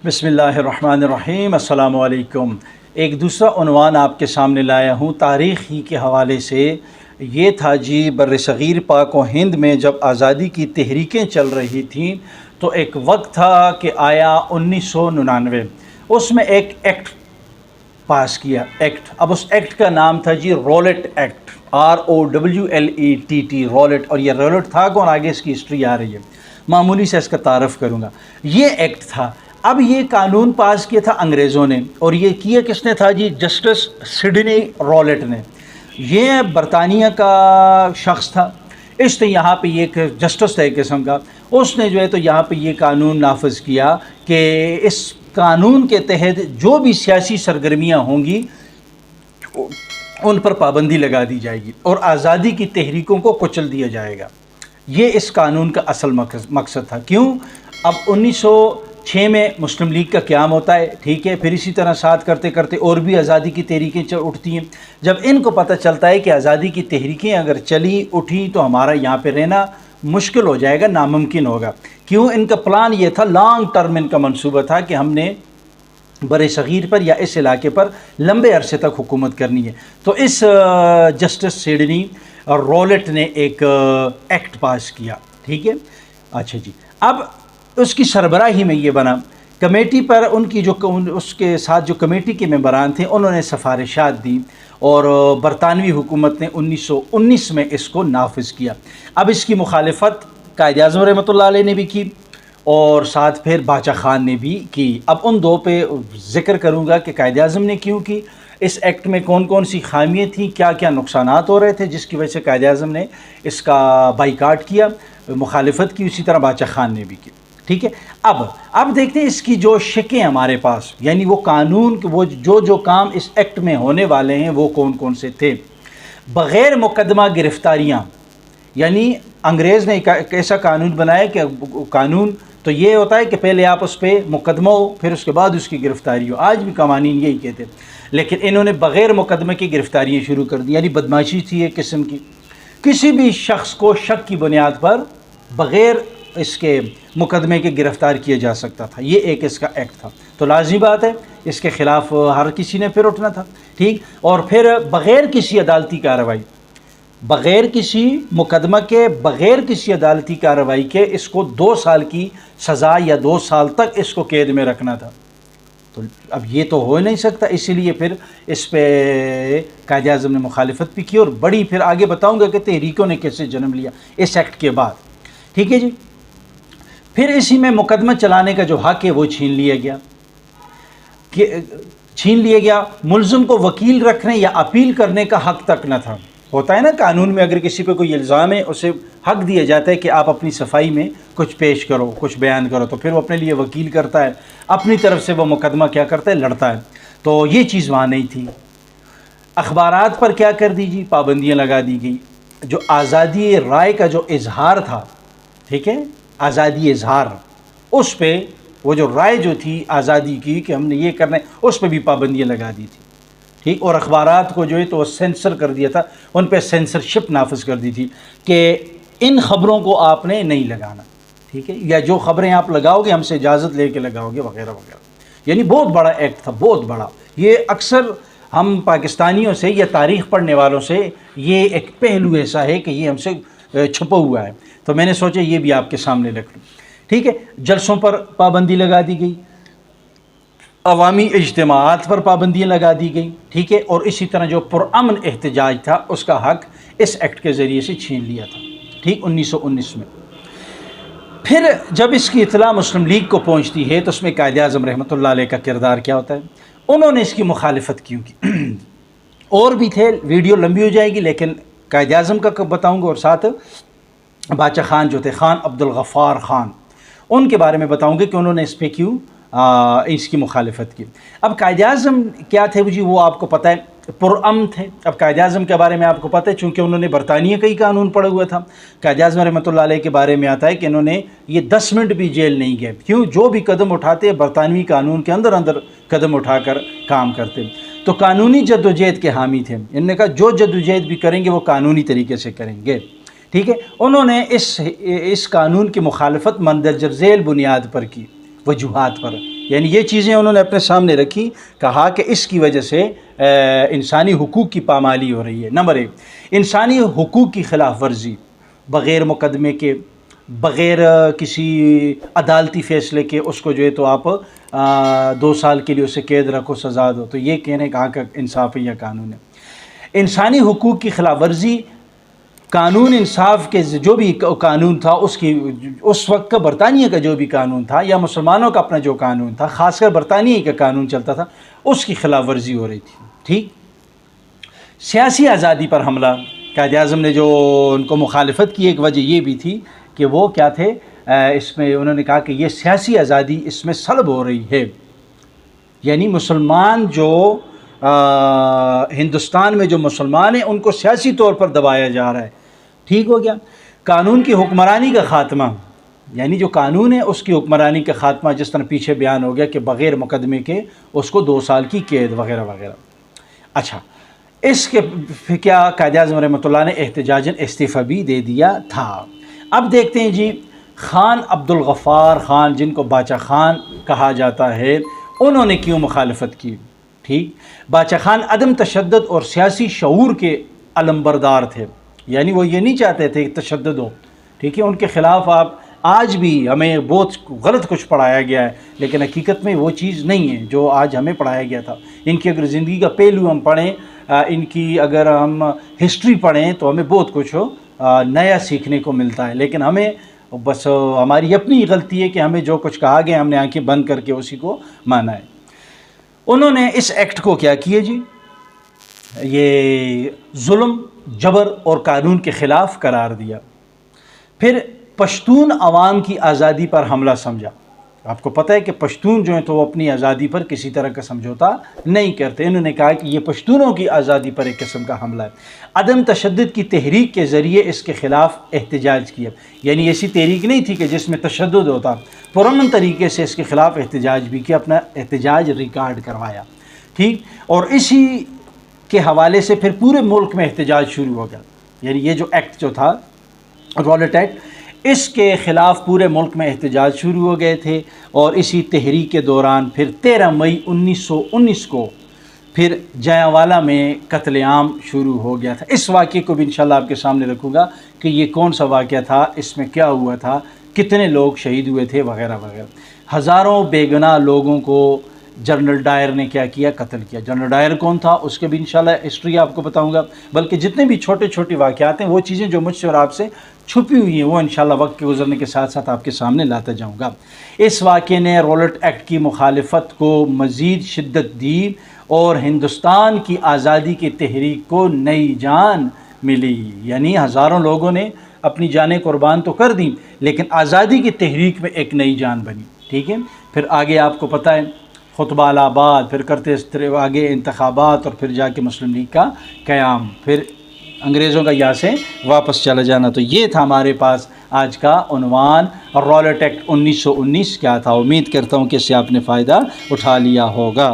बिस्मिल्लाहिर्रहमानिर्रहीम। अस्सलाम वालेकुम। एक दूसरा उन्वान आपके सामने लाया हूँ तारीख़ ही के हवाले से। ये था जी, बर्र-ए-सग़ीर पाक व हिंद में जब आज़ादी की तहरीकें चल रही थीं तो एक वक्त था कि आया 1999, उसमें एक एक्ट पास किया। अब उस एक्ट का नाम था जी रॉलेट एक्ट, ROWLETT, रॉलेट। और ये रॉलेट था कौन, आगे इसकी हिस्ट्री आ रही है, मामूली से इसका तारफ़ करूँगा। ये एक्ट था। अब ये कानून पास किया था अंग्रेज़ों ने, और ये किया किसने था जी, जस्टिस सिडनी रॉलेट ने। ये बरतानिया का शख्स था। इसने यहाँ पे ये एक जस्टिस था एक किस्म का, उसने जो है तो यहाँ पे ये कानून नाफिज किया कि इस कानून के तहत जो भी सियासी सरगर्मियाँ होंगी उन पर पाबंदी लगा दी जाएगी और आज़ादी की तहरीकों को कुचल दिया जाएगा। ये इस कानून का असल मकसद था। क्यों? अब 1906 में मुस्लिम लीग का क़याम होता है, ठीक है। फिर इसी तरह साथ करते करते और भी आज़ादी की तहरीकें उठती हैं। जब इनको पता चलता है कि आज़ादी की तहरीकें अगर चली उठी तो हमारा यहाँ पे रहना मुश्किल हो जाएगा, नामुमकिन होगा। क्यों? इनका प्लान ये था, लॉन्ग टर्म इनका मंसूबा था कि हमने बर्र-ए-सग़ीर पर या इस इलाके पर लंबे अरसे तक हुकूमत करनी है। तो इस जस्टिस सिडनी रॉलेट ने एक एक्ट पास किया, ठीक है। अच्छा जी, अब उसकी सरबराही में ये बना, कमेटी पर उनकी जो उसके साथ जो कमेटी के मेंबरान थे उन्होंने सिफारिशात दी और बरतानवी हुकूमत ने 1919 में इसको नाफिज किया। अब इसकी मुखालिफत कायद-ए-आज़म रहमतुल्लाह अलैह ने भी की और साथ फिर बाचा खान ने भी की। अब उन दो पे ज़िक्र करूँगा कि कायद-ए-आज़म ने क्यों की, इस एक्ट में कौन कौन सी खामियाँ थीं, क्या क्या नुकसानात हो रहे थे जिसकी वजह से कायद-ए-आज़म ने इसका बाइकाट किया, मुखालिफत की। उसी तरह बाचा खान ने भी की, ठीक है। अब देखते हैं इसकी जो शिकें हमारे पास, यानी वो कानून वो जो काम इस एक्ट में होने वाले हैं वो कौन कौन से थे। बग़ैर मुकदमा गिरफ़्तारियाँ, यानी अंग्रेज़ ने एक ऐसा कानून बनाया कि कानून तो ये होता है कि पहले आप उस पर मुकदमा हो फिर उसके बाद उसकी गिरफ़्तारी हो। आज भी कवानीन यही कहते हैं, लेकिन इन्होंने बग़ैर मुकदमे की गिरफ़्तारियाँ शुरू कर दी। यानी बदमाशी थी एक किस्म की, किसी भी शख्स को शक की बुनियाद पर बग़ैर इसके मुकदमे के गिरफ़्तार किया जा सकता था। ये एक इसका एक्ट था। तो लाज़मी बात है इसके ख़िलाफ़ हर किसी ने फिर उठना था, ठीक। और फिर बग़ैर किसी अदालती कार्रवाई, बग़ैर किसी मुकदमा के, बग़ैर किसी अदालती कार्रवाई के इसको 2 साल की सज़ा या 2 साल तक इसको कैद में रखना था। तो अब ये तो हो नहीं सकता, इसीलिए फिर इस पे कायद-ए-आज़म ने मुखालिफत भी की और बड़ी, फिर आगे बताऊंगा कि तहरीकों ने कैसे जन्म लिया इस एक्ट के बाद, ठीक है जी। फिर इसी में मुकदमा चलाने का जो हक़ है वो छीन लिया गया। मुल्ज़िम को वकील रखने या अपील करने का हक़ तक न था। होता है ना कानून में, अगर किसी पे कोई इल्ज़ाम है उसे हक़ दिया जाता है कि आप अपनी सफाई में कुछ पेश करो, कुछ बयान करो, तो फिर वो अपने लिए वकील करता है, अपनी तरफ से वो मुकदमा क्या करता है, लड़ता है। तो ये चीज़ वहाँ नहीं थी। अखबारात पर क्या कर दी जी, पाबंदियाँ लगा दी गई। जो आज़ादी राय का जो इजहार था, ठीक है, आज़ादी इजहार, उस पर वो जो राय जो थी आज़ादी की कि हमने ये करना है, उस पर भी पाबंदियाँ लगा दी थी, ठीक। और अखबारात को जो है तो सेंसर कर दिया था, उन पर सेंसरशिप नाफिज कर दी थी कि इन ख़बरों को आपने नहीं लगाना, ठीक है, या जो ख़बरें आप लगाओगे हमसे इजाज़त लेके लगाओगे वगैरह वगैरह। यानी बहुत बड़ा एक्ट था, बहुत बड़ा। ये अक्सर हम पाकिस्तानियों से या तारीख़ पढ़ने वालों से ये एक पहलू ऐसा है कि ये हमसे छुपा हुआ है, तो मैंने सोचा ये भी आपके सामने रख लूँ, ठीक है। जलसों पर पाबंदी लगा दी गई, अवामी इज्तिमाआत पर पाबंदियाँ लगा दी गई, ठीक है। और इसी तरह जो पुरअमन एहतजाज था उसका हक़ इस एक्ट के ज़रिए से छीन लिया था, ठीक, 1919 में। फिर जब इसकी इत्तला मुस्लिम लीग को पहुँचती है तो उसमें कायद-ए-आज़म रहमतुल्लाह अलैह का किरदार क्या होता है। उन्होंने इसकी मुखालिफत क्यों की और भी थे, वीडियो लंबी हो जाएगी, लेकिन कायद-ए-आज़म का बताऊँगा और साथ बाचा खान जो थे, खान अब्दुल गफ़ार खान, उनके बारे में बताऊँगे कि उन्होंने इस पर क्यों इसकी मुखालिफत की। अब कायद-ए-आज़म क्या थे जी, वो आपको पता है, पुरअमन थे। अब कायद-ए-आज़म के बारे में आपको पता है, चूँकि उन्होंने बरतानिया का ही कानून पढ़ा हुआ था। कायद-ए-आज़म रहमतुल्लाह अलैह के बारे में आता है कि इन्होंने ये 10 मिनट भी जेल नहीं गए। क्यों? जो भी कदम उठाते बरतानवी कानून के अंदर अंदर कदम उठाकर काम करते, तो कानूनी जद्दोजहद के हामी थे। इन्होंने कहा जो जद्दोजहद भी करेंगे वो कानूनी तरीके से करेंगे, ठीक है। उन्होंने इस कानून की मुखालफत मंदरजा झेल बुनियाद पर की, वजूहात पर یعنی یہ چیزیں انہوں نے اپنے سامنے رکھی، کہا کہ اس کی وجہ سے انسانی حقوق کی پامالی ہو رہی ہے۔ نمبر 1، انسانی حقوق کی خلاف ورزی، بغیر مقدمے کے، بغیر کسی عدالتی فیصلے کے اس کو جو ہے تو آپ 2 سال کے لیے اسے قید رکھو، سزا دو، تو یہ کہنے کہاں کا انصاف ہے یا قانون ہے؟ انسانی حقوق کی خلاف ورزی، قانون انصاف کے جو بھی قانون تھا اس وقت کا برطانیہ کا جو بھی قانون تھا یا مسلمانوں کا اپنا جو قانون تھا، خاص کر برطانیہ کا قانون چلتا تھا، اس کی خلاف ورزی ہو رہی تھی۔ ٹھیک، سیاسی آزادی پر حملہ، قائد اعظم نے جو ان کو مخالفت کی ایک وجہ یہ بھی تھی کہ وہ کیا تھے، اس میں انہوں نے کہا کہ یہ سیاسی آزادی اس میں سلب ہو رہی ہے، یعنی مسلمان جو ہندوستان میں جو مسلمان ہیں ان کو سیاسی طور پر دبایا جا رہا ہے۔ ٹھیک ہو گیا۔ قانون کی حکمرانی کا خاتمہ، یعنی جو قانون ہے اس کی حکمرانی کا خاتمہ، جس طرح پیچھے بیان ہو گیا کہ بغیر مقدمے کے اس کو 2 سال کی قید وغیرہ وغیرہ۔ اچھا، اس کے کیا قائد اعظم رحمۃ اللہ نے احتجاجاً استعفیٰ بھی دے دیا تھا۔ اب دیکھتے ہیں جی، خان عبد الغفار خان، جن کو باچا خان کہا جاتا ہے، انہوں نے کیوں مخالفت کی؟ ٹھیک، باچا خان عدم تشدد اور سیاسی شعور کے علمبردار تھے، یعنی وہ یہ نہیں چاہتے تھے کہ تشدد ہو۔ ٹھیک ہے، ان کے خلاف آپ آج بھی ہمیں بہت غلط کچھ پڑھایا گیا ہے، لیکن حقیقت میں وہ چیز نہیں ہے جو آج ہمیں پڑھایا گیا تھا۔ ان کی اگر زندگی کا پہلو ہم پڑھیں، ان کی اگر ہم ہسٹری پڑھیں تو ہمیں بہت کچھ نیا سیکھنے کو ملتا ہے، لیکن ہمیں بس ہماری اپنی غلطی ہے کہ ہمیں جو کچھ کہا گیا ہم نے آنکھیں بند کر کے اسی کو مانا ہے۔ انہوں نے اس ایکٹ کو کیا کیے جی، یہ ظلم، جبر اور قانون کے خلاف قرار دیا۔ پھر پشتون عوام کی آزادی پر حملہ سمجھا۔ آپ کو پتہ ہے کہ پشتون جو ہیں تو وہ اپنی آزادی پر کسی طرح کا سمجھوتا نہیں کرتے۔ انہوں نے کہا کہ یہ پشتونوں کی آزادی پر ایک قسم کا حملہ ہے۔ عدم تشدد کی تحریک کے ذریعے اس کے خلاف احتجاج کیا، یعنی ایسی تحریک نہیں تھی کہ جس میں تشدد ہوتا، پرامن طریقے سے اس کے خلاف احتجاج بھی کیا، اپنا احتجاج ریکارڈ کروایا۔ ٹھیک، اور اسی کے حوالے سے پھر پورے ملک میں احتجاج شروع ہو گیا، یعنی یہ جو ایکٹ جو تھا، رولٹ ایکٹ، اس کے خلاف پورے ملک میں احتجاج شروع ہو گئے تھے۔ اور اسی تحریک کے دوران پھر 13 مئی 1919 کو پھر جیاوالا میں قتل عام شروع ہو گیا تھا۔ اس واقعے کو بھی انشاءاللہ آپ کے سامنے رکھوں گا کہ یہ کون سا واقعہ تھا، اس میں کیا ہوا تھا، کتنے لوگ شہید ہوئے تھے وغیرہ وغیرہ۔ ہزاروں بے گناہ لوگوں کو جنرل ڈائر نے کیا کیا، قتل کیا۔ جنرل ڈائر کون تھا، اس کے بھی انشاءاللہ ہسٹری آپ کو بتاؤں گا، بلکہ جتنے بھی چھوٹے چھوٹے واقعات ہیں، وہ چیزیں جو مجھ سے اور آپ سے چھپی ہوئی ہیں، وہ انشاءاللہ وقت کے گزرنے کے ساتھ ساتھ آپ کے سامنے لاتا جاؤں گا۔ اس واقعے نے رولٹ ایکٹ کی مخالفت کو مزید شدت دی اور ہندوستان کی آزادی کی تحریک کو نئی جان ملی، یعنی ہزاروں لوگوں نے اپنی جانیں قربان تو کر دیں، لیکن آزادی کی تحریک میں ایک نئی جان بنی۔ ٹھیک ہے، پھر آگے آپ کو پتہ ہے خطبہ آباد، پھر کرتے آگے انتخابات، اور پھر جا کے مسلم لیگ کا قیام، پھر انگریزوں کا یہاں سے واپس چلا جانا۔ تو یہ تھا ہمارے پاس آج کا عنوان، رولٹ ایکٹ 1919 کیا تھا۔ امید کرتا ہوں کہ اس سے آپ نے فائدہ اٹھا لیا ہوگا۔